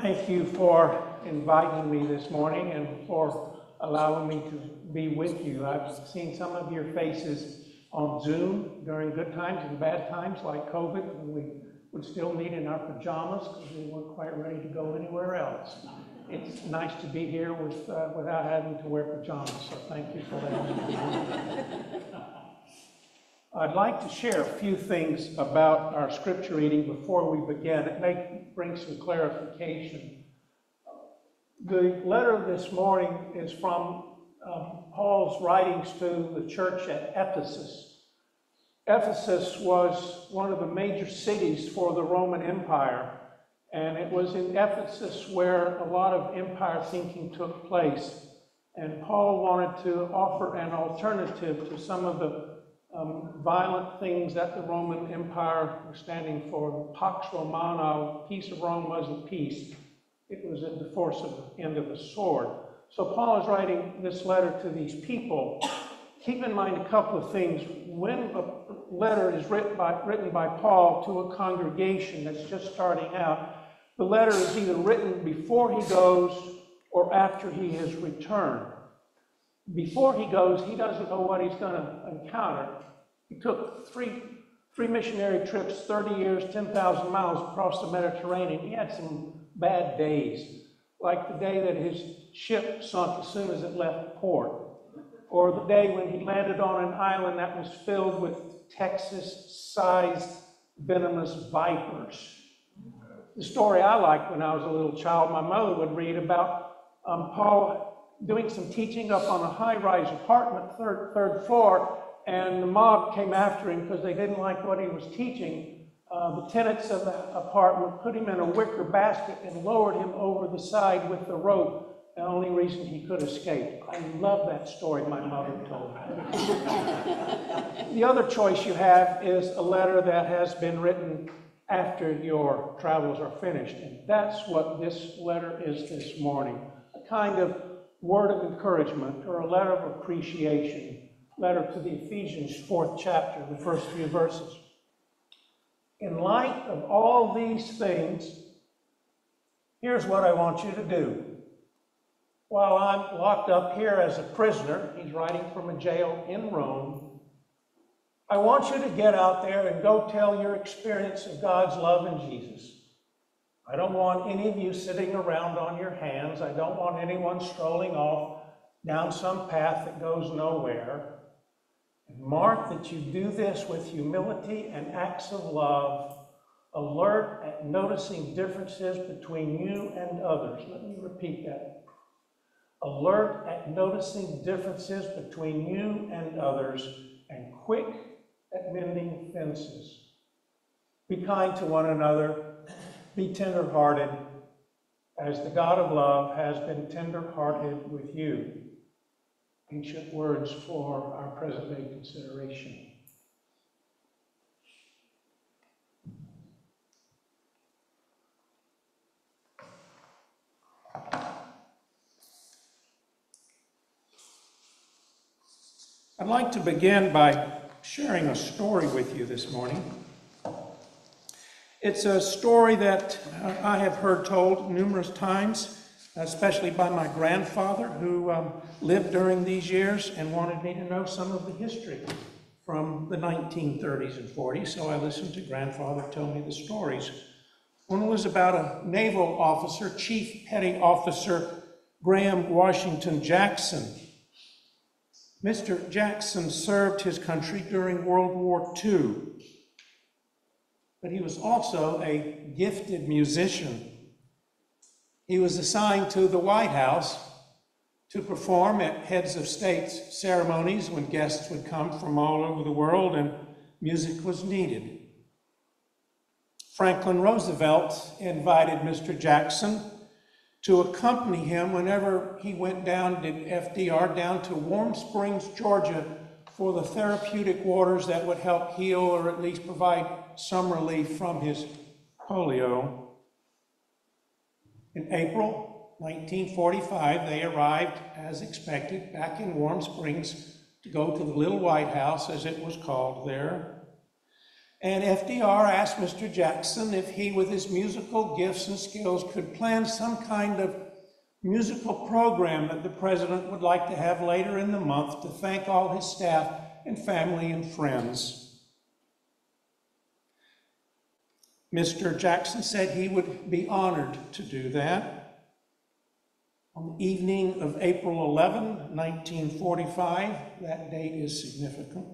Thank you for inviting me this morning and for allowing me to be with you. I've seen some of your faces on Zoom during good times and bad times like COVID, when we would still meet in our pajamas because we weren't quite ready to go anywhere else. It's nice to be here without having to wear pajamas, so thank you for that. I'd like to share a few things about our scripture reading before we begin. It may bring some clarification. The letter this morning is from Paul's writings to the church at Ephesus. Ephesus was one of the major cities for the Roman Empire, and it was in Ephesus where a lot of empire thinking took place. And Paul wanted to offer an alternative to some of the violent things that the Roman Empire was standing for. Pax Romana, peace of Rome wasn't peace. It was a divorce of the end of the sword. So Paul is writing this letter to these people. Keep in mind a couple of things. When a letter is written by Paul to a congregation that's just starting out, the letter is either written before he goes or after he has returned. Before he goes, he doesn't know what he's going to encounter. He took three missionary trips, 30 years, 10,000 miles across the Mediterranean. He had some bad days, like the day that his ship sunk as soon as it left port, or the day when he landed on an island that was filled with Texas-sized venomous vipers. The story I liked when I was a little child, my mother would read about Paul doing some teaching up on a high-rise apartment, third floor, and the mob came after him because they didn't like what he was teaching. The tenants of the apartment put him in a wicker basket and lowered him over the side with the rope, the only reason he could escape. I love that story my mother told me. The other choice you have is a letter that has been written after your travels are finished, and that's what this letter is this morning. A kind of word of encouragement or a letter of appreciation. Letter to the Ephesians, 4th chapter, the first few verses. In light of all these things, here's what I want you to do. While I'm locked up here as a prisoner, he's writing from a jail in Rome, I want you to get out there and go tell your experience of God's love in Jesus. I don't want any of you sitting around on your hands. I don't want anyone strolling off down some path that goes nowhere. And mark that you do this with humility and acts of love, alert at noticing differences between you and others. Let me repeat that. Alert at noticing differences between you and others, and quick at mending fences. Be kind to one another. Be tender-hearted, as the God of love has been tender-hearted with you. Ancient words for our present-day consideration. I'd like to begin by sharing a story with you this morning. It's a story that I have heard told numerous times, especially by my grandfather, who lived during these years and wanted me to know some of the history from the 1930s and 40s, so I listened to grandfather tell me the stories. One was about a naval officer, Chief Petty Officer Graham Washington Jackson. Mr. Jackson served his country during World War II, but he was also a gifted musician. He was assigned to the White House to perform at heads of states ceremonies when guests would come from all over the world and music was needed. Franklin Roosevelt invited Mr. Jackson to accompany him whenever he went down, did FDR, down to Warm Springs, Georgia, for the therapeutic waters that would help heal or at least provide some relief from his polio. In April 1945, they arrived, as expected, back in Warm Springs to go to the Little White House, as it was called there. And FDR asked Mr. Jackson if he, with his musical gifts and skills, could plan some kind of musical program that the president would like to have later in the month to thank all his staff and family and friends. Mr. Jackson said he would be honored to do that. On the evening of April 11, 1945, that date is significant,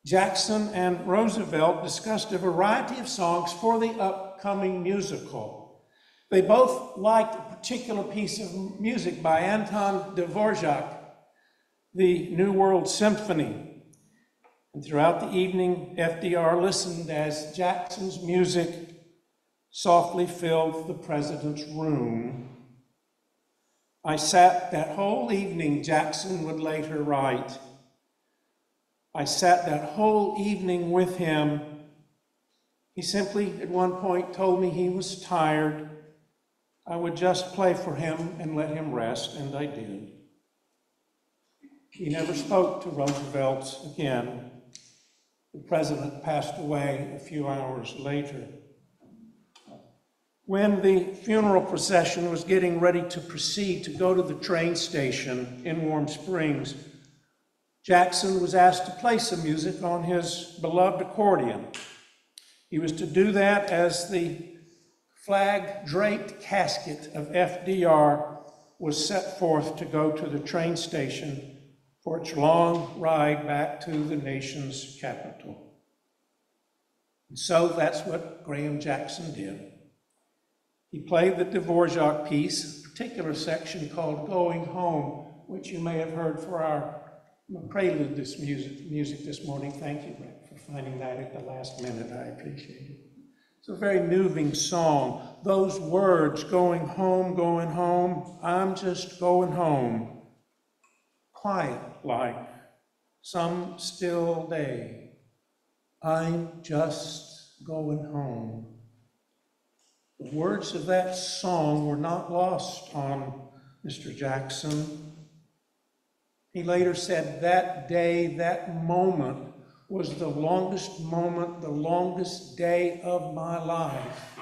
Jackson and Roosevelt discussed a variety of songs for the upcoming musical. They both liked a particular piece of music by Anton Dvorak, the New World Symphony. And throughout the evening, FDR listened as Jackson's music softly filled the president's room. I sat that whole evening, Jackson would later write. I sat that whole evening with him. He simply, at one point, told me he was tired. I would just play for him and let him rest, and I did. He never spoke to Roosevelt again. The president passed away a few hours later. When the funeral procession was getting ready to proceed to go to the train station in Warm Springs, Jackson was asked to play some music on his beloved accordion. He was to do that as the flag-draped casket of FDR was set forth to go to the train station for its long ride back to the nation's capital. And so that's what Graham Jackson did. He played the Dvorak piece, a particular section called Going Home, which you may have heard for our prelude this music this morning. Thank you, Brett, for finding that at the last minute. I appreciate it. It's a very moving song. Those words, going home, I'm just going home. Quiet like some still day. I'm just going home. The words of that song were not lost on Mr. Jackson. He later said that day, that moment, was the longest moment, the longest day of my life.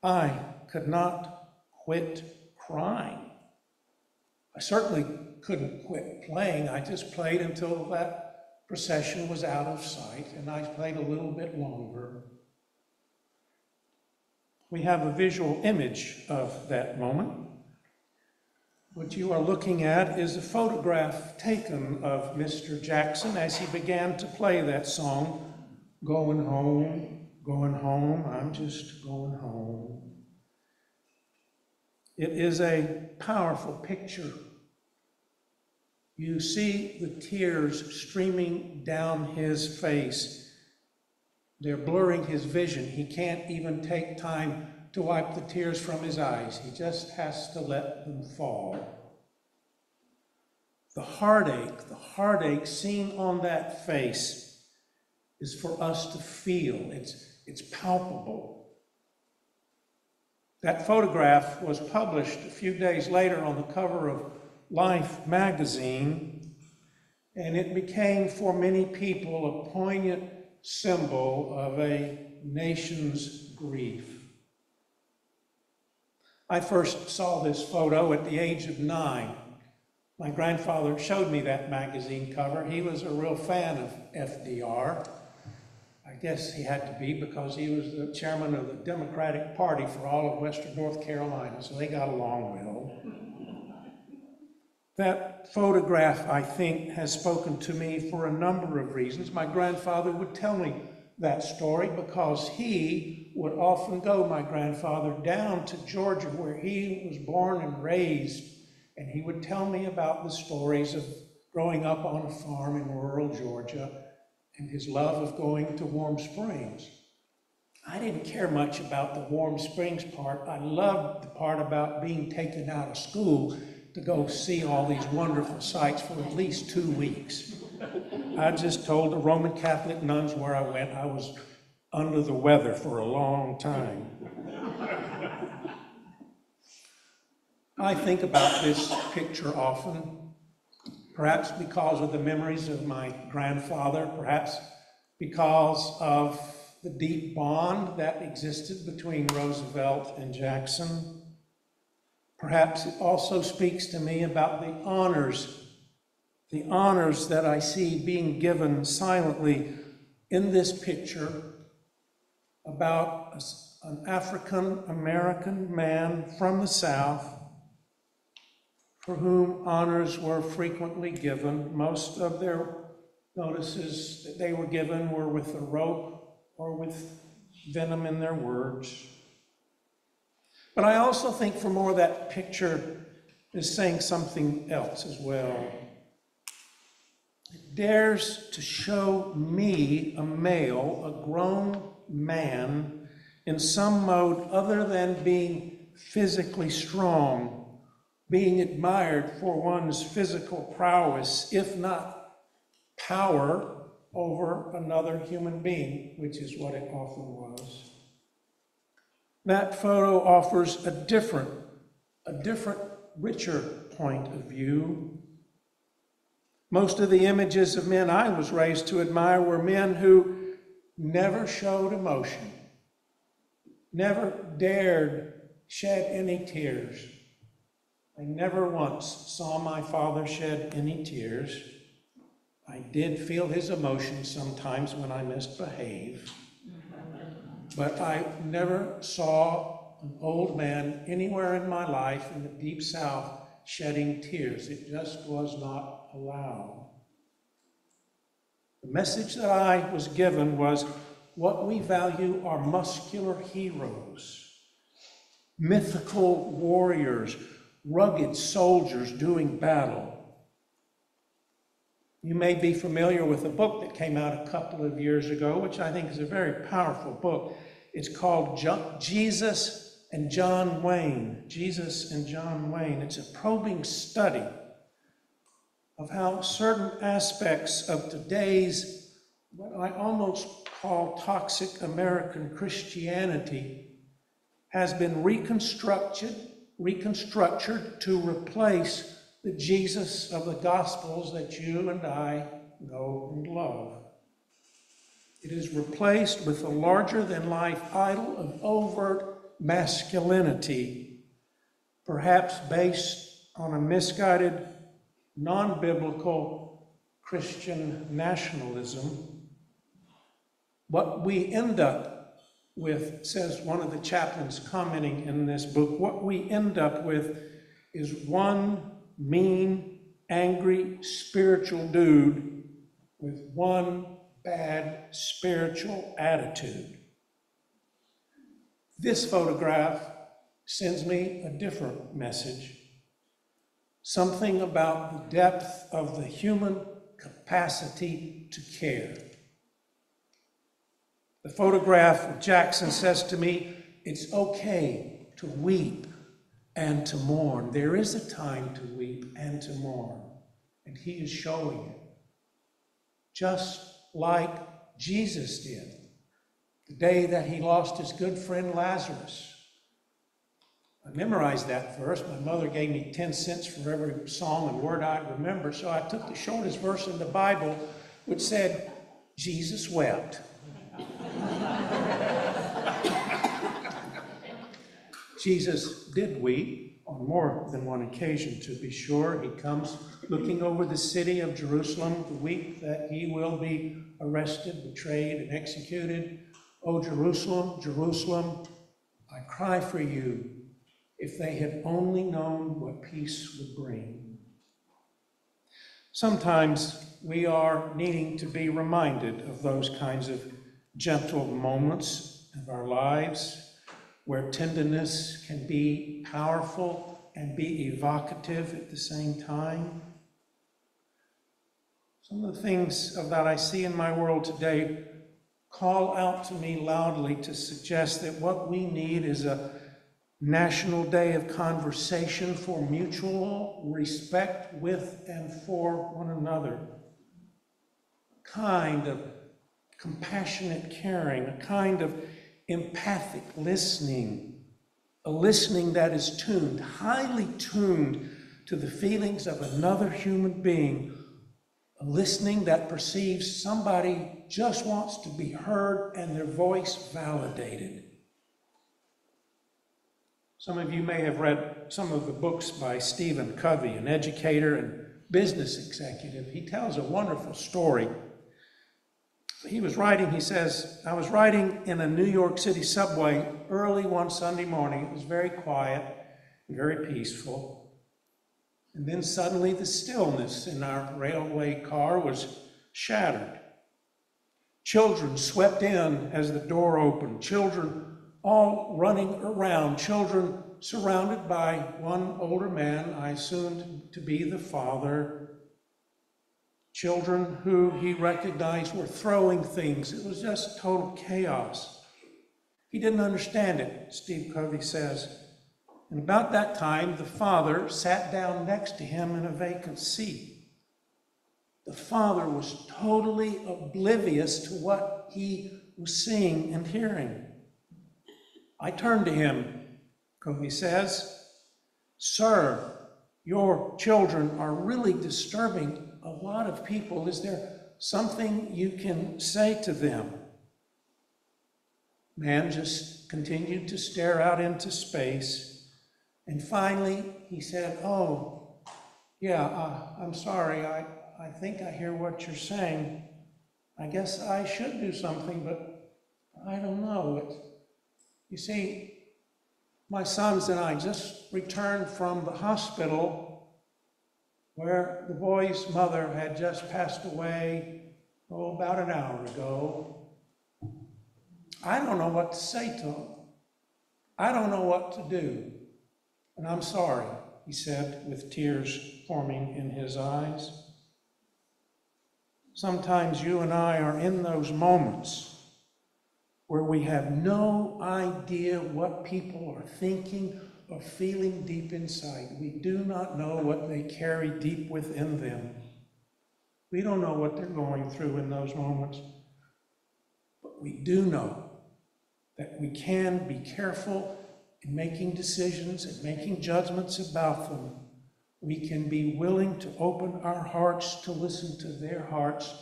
I could not quit crying. I certainly couldn't quit playing. I just played until that procession was out of sight, and I played a little bit longer. We have a visual image of that moment. What you are looking at is a photograph taken of Mr. Jackson as he began to play that song, going home, I'm just going home. It is a powerful picture. You see the tears streaming down his face. They're blurring his vision. He can't even take time to wipe the tears from his eyes. He just has to let them fall. The heartache seen on that face is for us to feel. It's palpable. That photograph was published a few days later on the cover of Life magazine, and it became for many people a poignant symbol of a nation's grief. I first saw this photo at the age of 9. My grandfather showed me that magazine cover. He was a real fan of FDR. I guess he had to be because he was the chairman of the Democratic Party for all of Western North Carolina, so they got along well. That photograph, I think, has spoken to me for a number of reasons. My grandfather would tell me that story because he would often go, my grandfather, down to Georgia where he was born and raised, and he would tell me about the stories of growing up on a farm in rural Georgia and his love of going to Warm Springs. I didn't care much about the Warm Springs part. I loved the part about being taken out of school to go see all these wonderful sights for at least 2 weeks. I just told the Roman Catholic nuns where I went I was under the weather for a long time. I think about this picture often, perhaps because of the memories of my grandfather, perhaps because of the deep bond that existed between Roosevelt and Jackson. Perhaps it also speaks to me about the honors that I see being given silently in this picture about an African-American man from the South for whom honors were frequently given. Most of their notices that they were given were with a rope or with venom in their words. But I also think for more that picture is saying something else as well. It dares to show me, a male, a grown man, in some mode other than being physically strong, being admired for one's physical prowess, if not power over another human being, which is what it often was. That photo offers a different, richer point of view. Most of the images of men I was raised to admire were men who never showed emotion, never dared shed any tears. I never once saw my father shed any tears. I did feel his emotions sometimes when I misbehaved. But I never saw an old man anywhere in my life in the Deep South shedding tears. It just was not allowed. The message that I was given was what we value are muscular heroes, mythical warriors, rugged soldiers doing battle. You may be familiar with a book that came out a couple of years ago, which I think is a very powerful book. It's called Jesus and John Wayne. Jesus and John Wayne. It's a probing study of how certain aspects of today's, what I almost call toxic American Christianity, has been reconstructed to replace the Jesus of the Gospels that you and I know and love. It is replaced with a larger-than-life idol of overt masculinity, perhaps based on a misguided, non-biblical Christian nationalism. What we end up with, says one of the chaplains commenting in this book, what we end up with is one mean, angry, spiritual dude with one bad spiritual attitude. This photograph sends me a different message. Something about the depth of the human capacity to care. The photograph of Jackson says to me, it's okay to weep and to mourn. There is a time to weep and to mourn, and he is showing it. Just like Jesus did the day that he lost his good friend Lazarus. I memorized that verse. My mother gave me 10 cents for every song and word I remember, so I took the shortest verse in the Bible, which said, Jesus wept. Jesus did weep on more than one occasion, to be sure. He comes looking over the city of Jerusalem the week that he will be arrested, betrayed, and executed. Oh, Jerusalem, Jerusalem, I cry for you. If they had only known what peace would bring. Sometimes we are needing to be reminded of those kinds of gentle moments of our lives where tenderness can be powerful and be evocative at the same time. Some of the things that I see in my world today call out to me loudly to suggest that what we need is a national day of conversation for mutual respect with and for one another. A kind of compassionate caring, a kind of empathic listening, a listening that is tuned, highly tuned to the feelings of another human being, a listening that perceives somebody just wants to be heard and their voice validated. Some of you may have read some of the books by Stephen Covey, an educator and business executive. He tells a wonderful story. He says, I was riding in a New York City subway early one Sunday morning. It was very quiet and very peaceful. And then suddenly the stillness in our railway car was shattered. Children swept in as the door opened, children all running around, children surrounded by one older man, I assumed to be the father, children who he recognized were throwing things. It was just total chaos. He didn't understand it, Steve Covey says. And about that time, the father sat down next to him in a vacant seat. The father was totally oblivious to what he was seeing and hearing. I turned to him, Covey says, "Sir, your children are really disturbing a lot of people. Is there something you can say to them?" Man just continued to stare out into space. And finally, he said, "Oh, yeah, I'm sorry. I think I hear what you're saying. I guess I should do something, but I don't know. You see, my sons and I just returned from the hospital where the boy's mother had just passed away, about an hour ago. I don't know what to say to them. I don't know what to do. And I'm sorry," he said, with tears forming in his eyes. Sometimes you and I are in those moments where we have no idea what people are thinking or feeling deep inside. We do not know what they carry deep within them. We don't know what they're going through in those moments. But we do know that we can be careful in making decisions and making judgments about them. We can be willing to open our hearts to listen to their hearts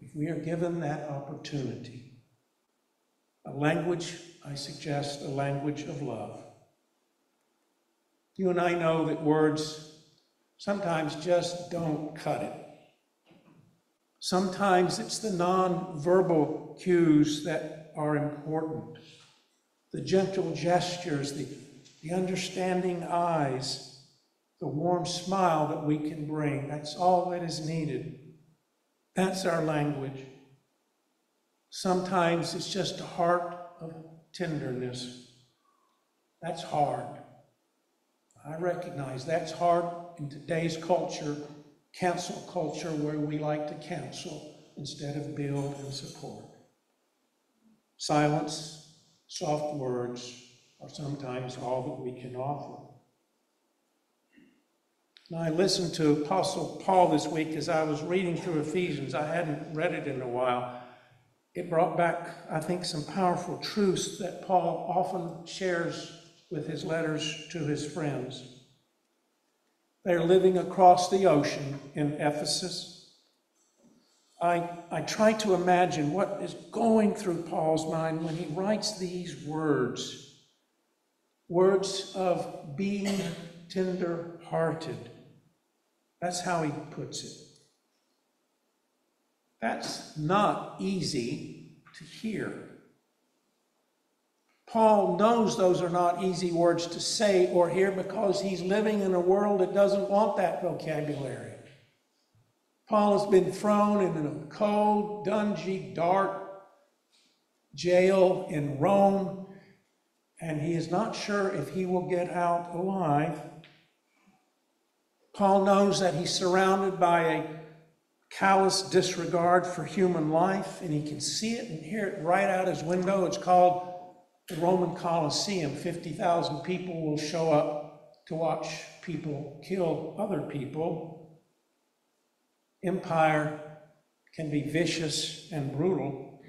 if we are given that opportunity. A language, I suggest, a language of love. You and I know that words sometimes just don't cut it. Sometimes it's the non-verbal cues that are important. The gentle gestures, the understanding eyes, the warm smile that we can bring. That's all that is needed. That's our language. Sometimes it's just a heart of tenderness. That's hard. I recognize that's hard in today's culture, cancel culture, where we like to cancel instead of build and support. Silence, soft words are sometimes all that we can offer. Now, I listened to Apostle Paul this week as I was reading through Ephesians. I hadn't read it in a while. It brought back, I think, some powerful truths that Paul often shares with his letters to his friends. They're living across the ocean in Ephesus. I try to imagine what is going through Paul's mind when he writes these words. Words of being tender-hearted. That's how he puts it. That's not easy to hear. Paul knows those are not easy words to say or hear because he's living in a world that doesn't want that vocabulary. Paul has been thrown in a cold, dungy, dark jail in Rome, and he is not sure if he will get out alive. Paul knows that he's surrounded by a callous disregard for human life, and he can see it and hear it right out his window. It's called the Roman Colosseum. 50,000 people will show up to watch people kill other people. Empire can be vicious and brutal.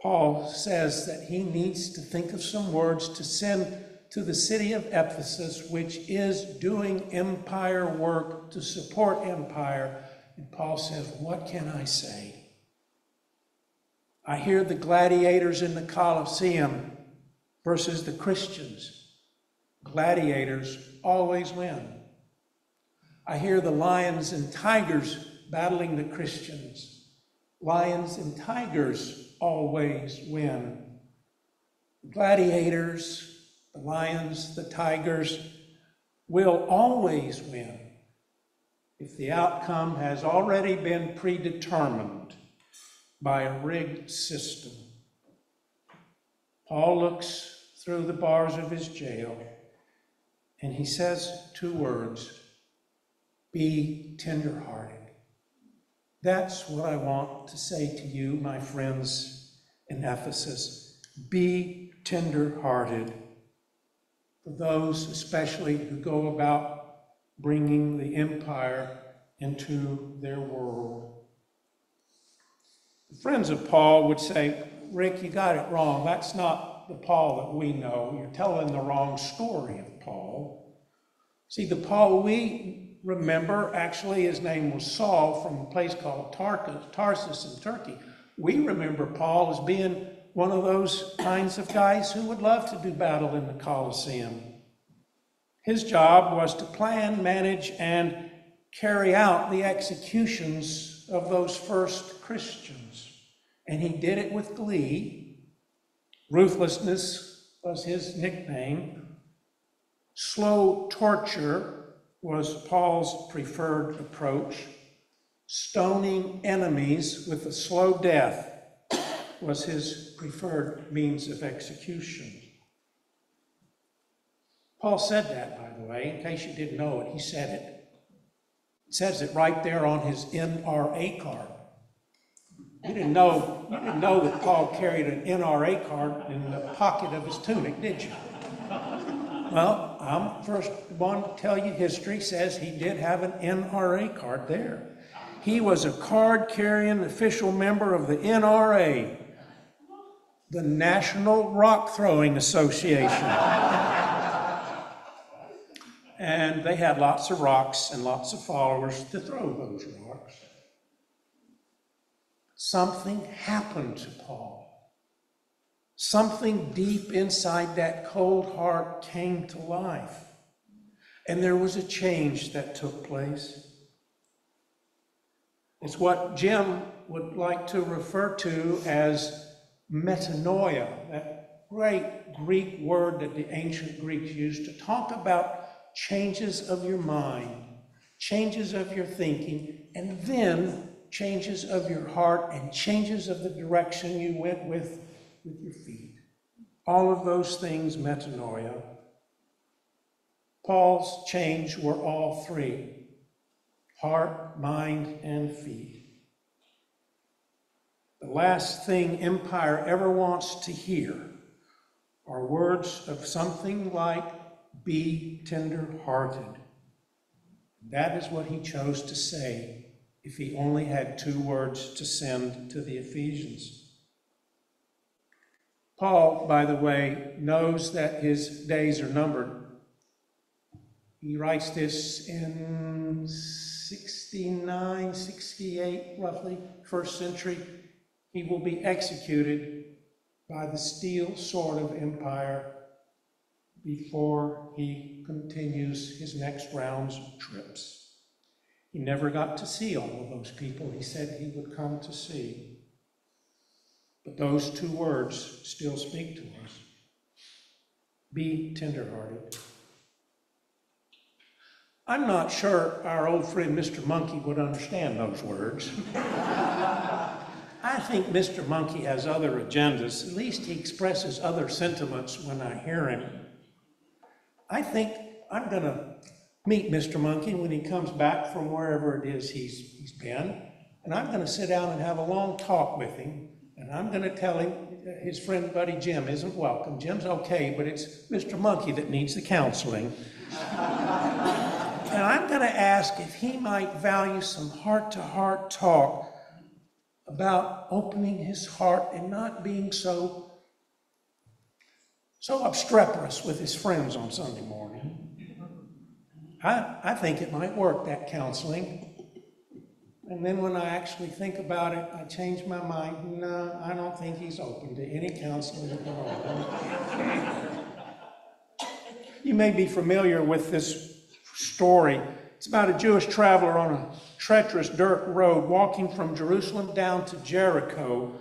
Paul says that he needs to think of some words to send to the city of Ephesus, which is doing empire work to support empire. And Paul says, what can I say? I hear the gladiators in the Colosseum versus the Christians. Gladiators always win. I hear the lions and tigers battling the Christians. Lions and tigers always win. Gladiators, the lions, the tigers will always win if the outcome has already been predetermined by a rigged system. Paul looks through the bars of his jail and he says two words: be tenderhearted. That's what I want to say to you, my friends in Ephesus. Be tenderhearted. For those especially who go about bringing the empire into their world. The friends of Paul would say, Rick, you got it wrong. That's not the Paul that we know. You're telling the wrong story of Paul. See, the Paul we remember, actually his name was Saul, from a place called Tarsus in Turkey. We remember Paul as being one of those kinds of guys who would love to do battle in the Colosseum. His job was to plan, manage, and carry out the executions of those first Christians. And he did it with glee. Ruthlessness was his nickname. Slow torture was Paul's preferred approach. Stoning enemies with a slow death was his preferred means of execution. Paul said that, by the way, in case you didn't know it, he said it. It says it right there on his NRA card. You didn't know that Paul carried an NRA card in the pocket of his tunic, did you? Well, I'm the first one to tell you history says he did have an NRA card there. He was a card-carrying official member of the NRA, the National Rock Throwing Association. And they had lots of rocks and lots of followers to throw those rocks. Something happened to Paul. Something deep inside that cold heart came to life. And there was a change that took place. It's what Jim would like to refer to as metanoia, that great Greek word that the ancient Greeks used to talk about changes of your mind, changes of your thinking, and then changes of your heart and changes of the direction you went with your feet. All of those things, metanoia. Paul's change were all three: heart, mind, and feet. The last thing empire ever wants to hear are words of something like, be tender-hearted. That is what he chose to say if he only had 2 words to send to the Ephesians. Paul, by the way, knows that his days are numbered. He writes this in 69, 68, roughly, 1st century. He will be executed by the steel sword of empire before he continues his next rounds of trips. He never got to see all of those people he said he would come to see. But those 2 words still speak to us. Be tenderhearted. I'm not sure our old friend Mr. Monkey would understand those words. I think Mr. Monkey has other agendas. At least he expresses other sentiments when I hear him. I think I'm going to meet Mr. Monkey when he comes back from wherever it is he's been, and I'm going to sit down and have a long talk with him, and I'm going to tell him his friend buddy Jim isn't welcome. Jim's okay, but it's Mr. Monkey that needs the counseling. And I'm going to ask if he might value some heart-to-heart talk about opening his heart and not being so obstreperous with his friends on Sunday morning. I think it might work, that counseling. And then when I actually think about it, I change my mind. No, I don't think he's open to any counseling at all. You may be familiar with this story. It's about a Jewish traveler on a treacherous dirt road walking from Jerusalem down to Jericho.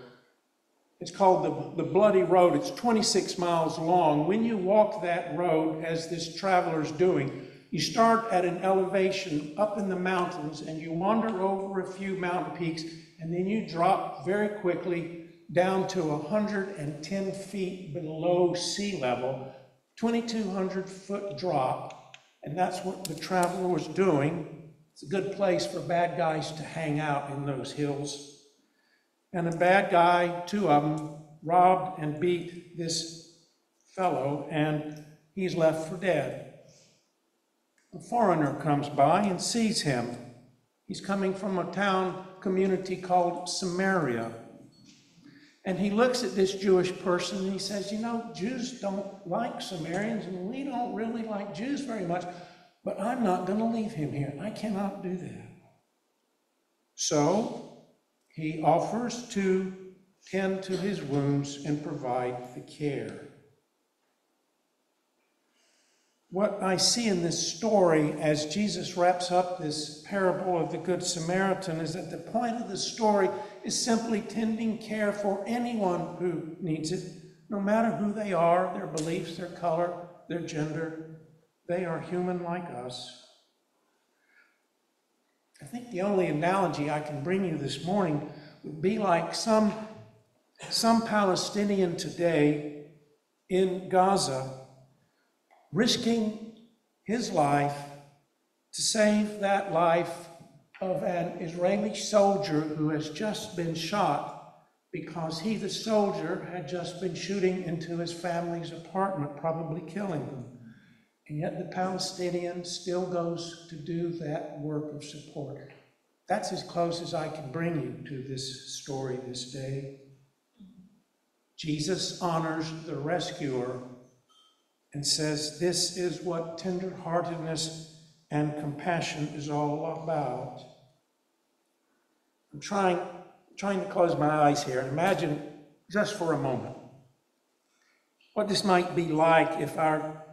It's called the Bloody Road. It's 26 miles long. When you walk that road, as this traveler's doing, you start at an elevation up in the mountains and you wander over a few mountain peaks, and then you drop very quickly down to 110 feet below sea level, 2,200-foot drop, and that's what the traveler was doing. It's a good place for bad guys to hang out in those hills. And a bad guy, two of them, robbed and beat this fellow, and he's left for dead. A foreigner comes by and sees him. He's coming from a town community called Samaria. And he looks at this Jewish person and he says, you know, Jews don't like Samaritans, and we don't really like Jews very much, but I'm not going to leave him here. I cannot do that. So he offers to tend to his wounds and provide the care. What I see in this story as Jesus wraps up this parable of the Good Samaritan is that the point of the story is simply tending care for anyone who needs it, no matter who they are, their beliefs, their color, their gender. They are human like us. I think the only analogy I can bring you this morning would be like some Palestinian today in Gaza risking his life to save that life of an Israeli soldier who has just been shot because he, the soldier, had just been shooting into his family's apartment, probably killing them. And yet the Palestinian still goes to do that work of support. That's as close as I can bring you to this story this day. Jesus honors the rescuer and says this is what tenderheartedness and compassion is all about. I'm trying to close my eyes here and imagine just for a moment what this might be like if our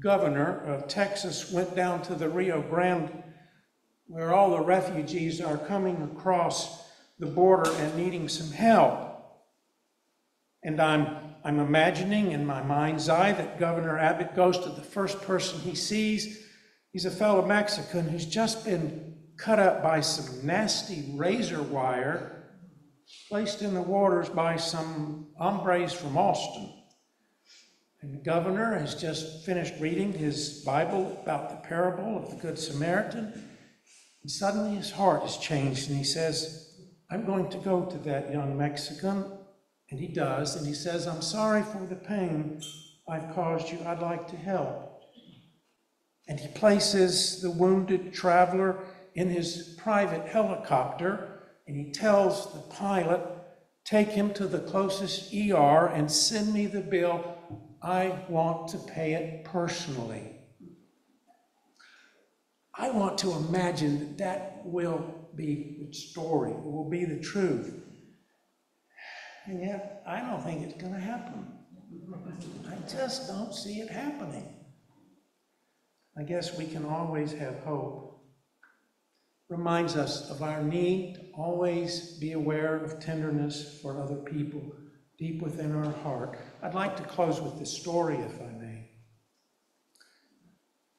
governor of Texas went down to the Rio Grande, where all the refugees are coming across the border and needing some help. And I'm imagining in my mind's eye that Governor Abbott goes to the first person he sees. He's a fellow Mexican who's just been cut up by some nasty razor wire placed in the waters by some hombres from Austin. And the governor has just finished reading his Bible about the parable of the Good Samaritan. And suddenly his heart is changed and he says, I'm going to go to that young Mexican. And he does, and he says, I'm sorry for the pain I've caused you. I'd like to help. And he places the wounded traveler in his private helicopter, and he tells the pilot, take him to the closest ER and send me the bill. I want to pay it personally. I want to imagine that will be the story, it will be the truth. And yet, I don't think it's going to happen. I just don't see it happening. I guess we can always have hope. Reminds us of our need to always be aware of tenderness for other people deep within our heart. I'd like to close with this story, if I may.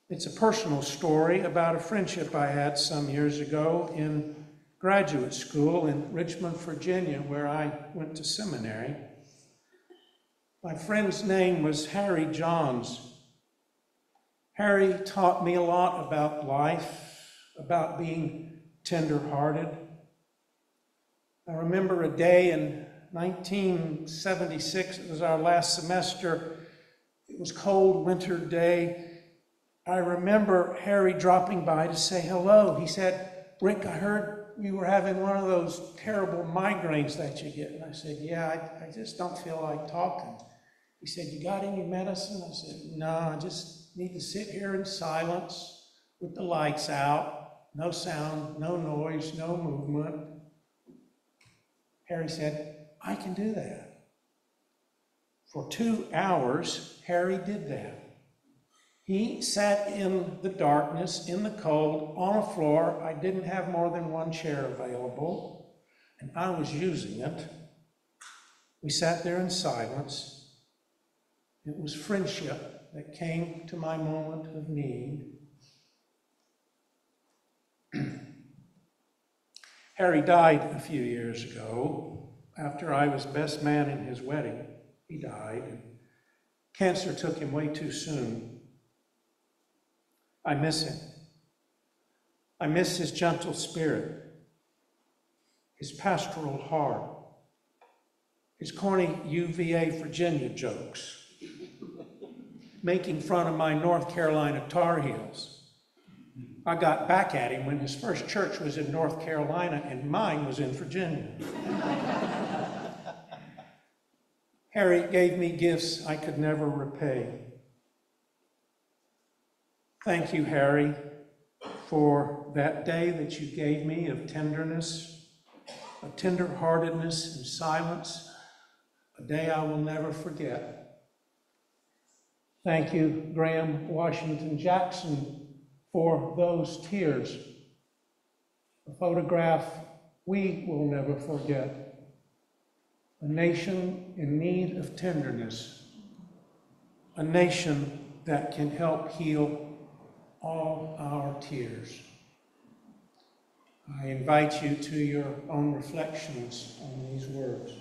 It's a personal story about a friendship I had some years ago in graduate school in Richmond, Virginia, where I went to seminary. My friend's name was Harry Johns. Harry taught me a lot about life, about being tender-hearted. I remember a day in 1976, it was our last semester. It was a cold winter day. I remember Harry dropping by to say hello. He said, Rick, I heard you were having one of those terrible migraines that you get. And I said, yeah, I just don't feel like talking. He said, you got any medicine? I said, no, I just need to sit here in silence with the lights out no sound, no noise, no movement. Harry said, I can do that. For 2 hours, Harry did that. He sat in the darkness, in the cold, on a floor. I didn't have more than one chair available, and I was using it. We sat there in silence. It was friendship that came to my moment of need. Harry died a few years ago. After I was best man in his wedding, he died. Cancer took him way too soon. I miss him. I miss his gentle spirit, his pastoral heart, his corny UVA Virginia jokes, making fun of my North Carolina Tar Heels. I got back at him when his first church was in North Carolina and mine was in Virginia. Harry gave me gifts I could never repay. Thank you, Harry, for that day that you gave me of tenderness, of tender-heartedness and silence, a day I will never forget. Thank you, Graham Washington Jackson, for those tears, a photograph we will never forget. A nation in need of tenderness, a nation that can help heal all our tears. I invite you to your own reflections on these words.